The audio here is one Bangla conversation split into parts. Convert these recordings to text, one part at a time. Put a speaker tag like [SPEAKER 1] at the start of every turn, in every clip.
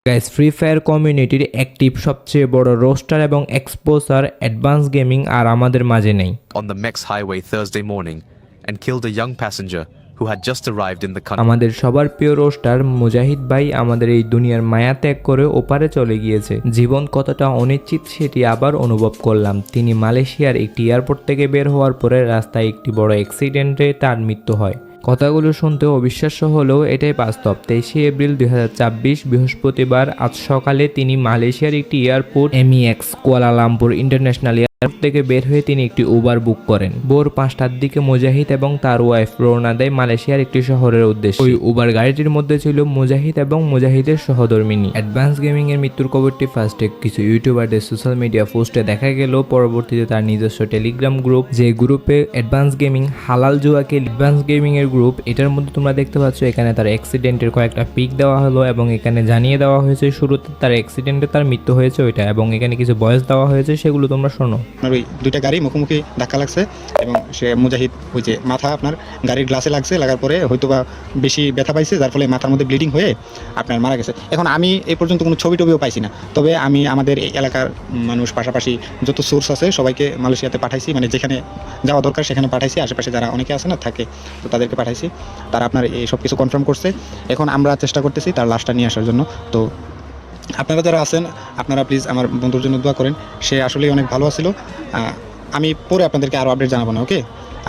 [SPEAKER 1] গাইস, ফ্রি ফায়ার কমিউনিটির অ্যাক্টিভ সবচেয়ে বড় রোস্টার এবং এক্সপোজার অ্যাডভান্স গেমিং আর আমাদের মাঝে নেই।
[SPEAKER 2] On the Mex highway Thursday morning and killed a young passenger who had just arrived in the country.
[SPEAKER 1] আমাদের সবার প্রিয় রোস্টার মুজাহিদ ভাই আমাদের এই দুনিয়ার মায়া ত্যাগ করে ওপারে চলে গিয়েছে। জীবন কতটা অনিশ্চিত সেটি আবার অনুভব করলাম। তিনি মালয়েশিয়ার একটি এয়ারপোর্ট থেকে বের হওয়ার পরে রাস্তায় একটি বড় অ্যাক্সিডেন্টে তার মৃত্যু হয়। কথাগুলো শুনতে অবিশ্বাস্য হলেও এটাই বাস্তব। 23 এপ্রিল 2024 বৃহস্পতিবার আজ সকালে তিনি মালয়েশিয়ার একটি airport MEX Kuala Lumpur international airport থেকে বের হয়ে তিনি একটি উবার বুক করেন। ভোর 5টার দিকে মুজাহিদ এবং তার ওয়াইফ রওনা দেয় মালয়েশিয়ার একটি শহরের উদ্দেশ্যে। ওই উবার গাড়িটির মধ্যে ছিল মুজাহিদ এবং মুজাহিদের সহধর্মিনী। অ্যাডভান্স গেমিং এর মৃত্যুর খবরটি ফার্স্টে কিছু ইউটিউবারদের সোশ্যাল মিডিয়া পোস্টে দেখা গেল, পরবর্তীতে তার নিজস্ব টেলিগ্রাম গ্রুপ, যে গ্রুপে অ্যাডভান্স গেমিং হালাল জুয়াকে অ্যাডভান্স গেমিং এর গ্রুপ, এটার মধ্যে তোমরা দেখতে পাচ্ছ এখানে তার অ্যাক্সিডেন্টের কয়েকটা পিক দেওয়া হলো এবং এখানে জানিয়ে দেওয়া হয়েছে শুরুতে তার অ্যাক্সিডেন্টে তার মৃত্যু হয়েছে ওইটা, এবং এখানে কিছু ভয়েস দেওয়া হয়েছে, সেগুলো তোমরা শোনো।
[SPEAKER 3] আপনার ওই দুইটা গাড়ি মুখোমুখি ধাক্কা লাগছে এবং সে মুজাহিদ ওই যে মাথা আপনার গাড়ির গ্লাসে লাগছে, লাগার পরে হয়তো বা বেশি ব্যথা পাইছে, যার ফলে মাথার মধ্যে ব্লিডিং হয়ে আপনার মারা গেছে। এখন আমি এই পর্যন্ত কোনো ছবি টবিও পাইছি না, তবে আমি আমাদের এই এলাকার মানুষ পাশাপাশি যত সোর্স আছে সবাইকে মালয়েশিয়াতে পাঠাইছি, মানে যেখানে যাওয়া দরকার সেখানে পাঠাইছি, আশেপাশে যারা অনেকে আছে না থাকে তো তাদেরকে পাঠাইছি, তারা আপনার এই সব কিছু কনফার্ম করছে। এখন আমরা চেষ্টা করতেছি তার লাশটা নিয়ে আসার জন্য। তো আপনারা যারা আছেন আপনারা প্লিজ আমার বন্ধুর জন্য দোয়া করেন, সে আসলেই অনেক ভালো ছিল। আমি পরে আপনাদেরকে আরও আপডেট জানাবো না, ওকে?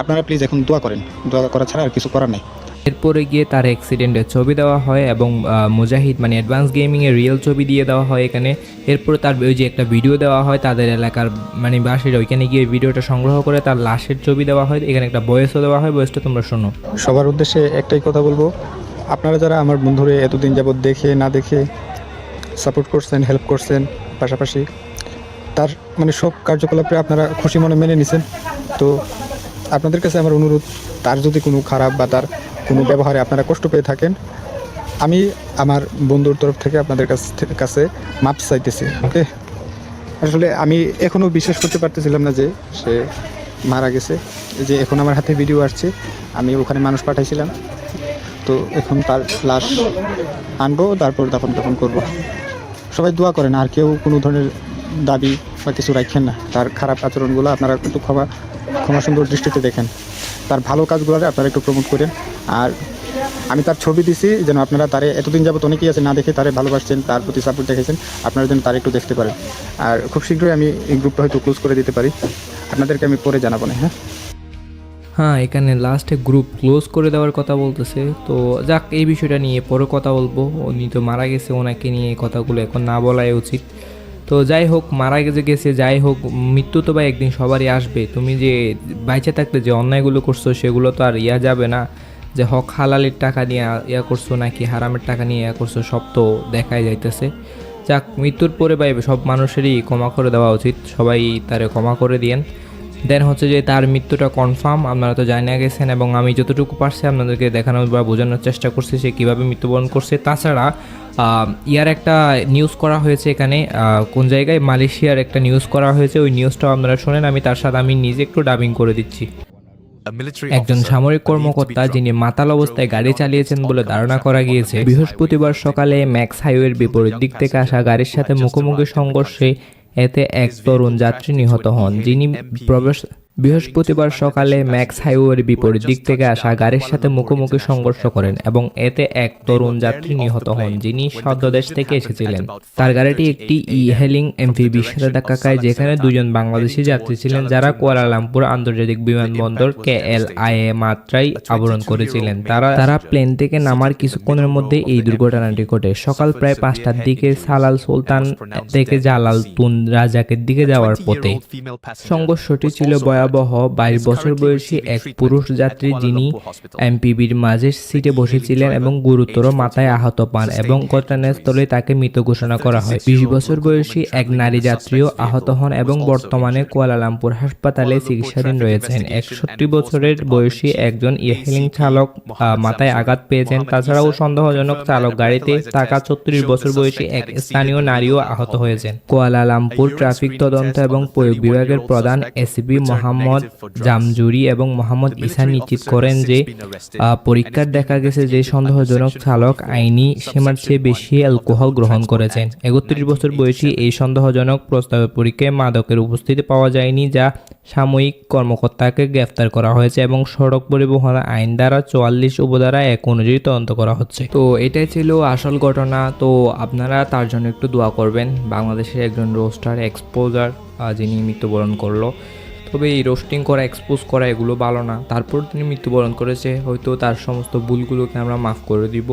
[SPEAKER 3] আপনারা প্লিজ এখন দোয়া করেন, দোয়া করা ছাড়া আর কিছু করার নেই।
[SPEAKER 1] এরপরে গিয়ে তার অ্যাক্সিডেন্টের ছবি দেওয়া হয় এবং মুজাহিদ মানে অ্যাডভান্স গেমিংয়ের রিয়েল ছবি দিয়ে দেওয়া হয় এখানে। এরপরে তার ওই যে একটা ভিডিও দেওয়া হয় তাদের এলাকার মানে বাসের, ওইখানে গিয়ে ভিডিওটা সংগ্রহ করে তার লাশের ছবি দেওয়া হয়। এখানে একটা ভয়েসও দেওয়া হয়, ভয়েসটা তোমরা শোনো।
[SPEAKER 3] সবার উদ্দেশ্যে একটাই কথা বলবো, আপনারা যারা আমার বন্ধুরে এতদিন যাবৎ দেখে না দেখে সাপোর্ট করছেন, হেল্প করছেন, পাশাপাশি তার মানে সব কার্যকলাপে আপনারা খুশি মনে মেনে নিছেন, তো আপনাদের কাছে আমার অনুরোধ, তার যদি কোনো খারাপ বা তার কোনো ব্যবহারে আপনারা কষ্ট পেয়ে থাকেন, আমি আমার বন্ধুর তরফ থেকে আপনাদের কাছে মাপ চাইতেছি, ওকে? আসলে আমি এখনও বিশ্বাস করতে পারতেছিলাম না যে সে মারা গেছে। এই যে এখন আমার হাতে ভিডিও আসছে, আমি ওখানে মানুষ পাঠাইছিলাম, তো এখন তার লাশ আনবো, তারপর তখন করবো। সবাই দোয়া করেন, আর কেউ কোনো ধরনের দাবি বা কিছু রাখেন না। তার খারাপ আচরণগুলো আপনারা একটু ক্ষমা সুন্দর দৃষ্টিতে দেখেন, তার ভালো কাজগুলো আপনারা একটু প্রমোট করেন। আর আমি তার ছবি দিছি যেন আপনারা তারে এতদিন যাবত অনেকেই আছে না দেখে তারে ভালোবাসছেন, তার প্রতি সাপোর্ট দেখেছেন, আপনারা যেন তার একটু দেখতে পারেন। আর খুব শীঘ্রই আমি এই গ্রুপটা হয়তো ক্লোজ করে দিতে পারি, আপনাদেরকে আমি পরে জানাবো না।
[SPEAKER 1] হ্যাঁ, এখানে লাস্টে গ্রুপ ক্লোজ করে দেওয়ার কথা বলতেছে। তো যাক, এই বিষয়টা নিয়ে পরে কথা বলবো। উনি তো মারা গেছে, ওনাকে নিয়ে কথাগুলো এখন না বলাই উচিত। তো যাই হোক, মারা গেছে যাই হোক, মৃত্যু তো ভাই একদিন সবারই আসবে। তুমি যে বাইচে থাকতে যে অন্যায়গুলো করছো সেগুলো তো আর যাবে না, যে হক হালালের টাকা নিয়ে করছো নাকি হারামের টাকা নিয়ে করছো, সব তো দেখাই যাইতেছে। যাক, মৃত্যুর পরে ভাই সব মানুষেরই ক্ষমা করে দেওয়া উচিত, সবাই তারে ক্ষমা করে দিয়েন। দেন হচ্ছে যে তার মৃত্যুটা কনফার্ম, আপনারা তো জানিয়ে গেছেন এবং আমি যতটুকু পারছি আপনাদেরকে দেখানোর বা বোঝানোর চেষ্টা করছি সে কীভাবে মৃত্যুবরণ করছে। তাছাড়া ইয়ার একটা নিউজ করা হয়েছে এখানে, কোন জায়গায় মালয়েশিয়ার একটা নিউজ করা হয়েছে, ওই নিউজটাও আপনারা শোনেন, আমি তার সাথে আমি নিজে একটু ডাবিং করে দিচ্ছি। একজন সামরিক কর্মকর্তা যিনি মাতাল অবস্থায় গাড়ি চালিয়েছেন বলে ধারণা করা গিয়েছে, বৃহস্পতিবার সকালে ম্যাক্স হাইওয়ের বিপরীত দিক থেকে আসা গাড়ির সাথে মুখোমুখি সংঘর্ষে এতে এক তরুণ যাত্রী নিহত হন, যিনি বৃহস্পতিবার সকালে ম্যাক্স হাইওয়ের বিপরীত দিক থেকে আসা গাড়ির সাথে মুখোমুখি সংঘর্ষ করেন এবং এতে এক তরুণ যাত্রী নিহত হন, যিনি সদ্যদেশ থেকে এসেছিলেন। তার গাড়িটি একটি হেলিং এমভিবির সাথে ধাক্কা খায়, যেখানে দুজন বাংলাদেশি যাত্রী ছিলেন যারা কুয়ালালামপুর আন্তর্জাতিক বিমানবন্দর KLIA মাত্রায় অবরোধ করেছিলেন। তারা প্লেন থেকে নামার কিছুক্ষণের মধ্যে এই দুর্ঘটনাটি ঘটে। সকাল প্রায় 5টার দিকে সালাল সুলতান থেকে জালাল তুন রাজাকের দিকে যাওয়ার পথে সংঘর্ষটি ছিল ভয়াবহ। 22 বছর বয়সী এক পুরুষ যাত্রী যিনি এমপিবির মাঝের সিটে বসেছিলেন এবং গুরুতর মাথায় আহত পান এবং ঘটনাস্থলে তাকে মৃত ঘোষণা করা হয়। 20 বছর বয়সী এক নারী যাত্রীও আহত হন এবং বর্তমানে কুয়ালালামপুর হাসপাতালে চিকিৎসাধীন রয়েছেন। 61 বছরের বয়সী একজন হেলিং চালক মাথায় আঘাত পেয়েছেন। তাছাড়াও সন্দেহজনক চালক গাড়িতে থাকা 34 বছর বয়সী এক স্থানীয় নারীও আহত হয়েছেন। কুয়ালালামপুর ট্রাফিক তদন্ত এবং প্রয়োগ বিভাগের প্রধান ACP মোহাম্মদ মোহাম্মদ জামজুরি এবং মোহাম্মদ ইসা নিশ্চিত করেন যে পরীক্ষার দেখা গেছে যে সন্দেহজনক চালক আইনি সীমার চেয়ে বেশি অ্যালকোহল গ্রহণ করেছেন। 31 বছর বয়সী এই সন্দেহজনক প্রস্তাবের পরীক্ষায় মাদকের উপস্থিতি পাওয়া যায়নি, যা সাময়িক কর্মকর্তাকে গ্রেফতার করা হয়েছে এবং সড়ক পরিবহন আইন দ্বারা 44 উপধারা 1 অনুযায়ী তদন্ত করা হচ্ছে। তো এটাই ছিল আসল ঘটনা। তো আপনারা তার জন্য একটু দোয়া করবেন। বাংলাদেশের একজন রোস্টার এক্সপোজার যিনি মৃত্যুবরণ করলো। তবে এই রোস্টিং করা, এক্সপোজ করা এগুলো ভালো না। তারপর তিনি মৃত্যুবরণ করেছে, হয়তো তার সমস্ত ভুলগুলোকে আমরা মাফ করে দিব।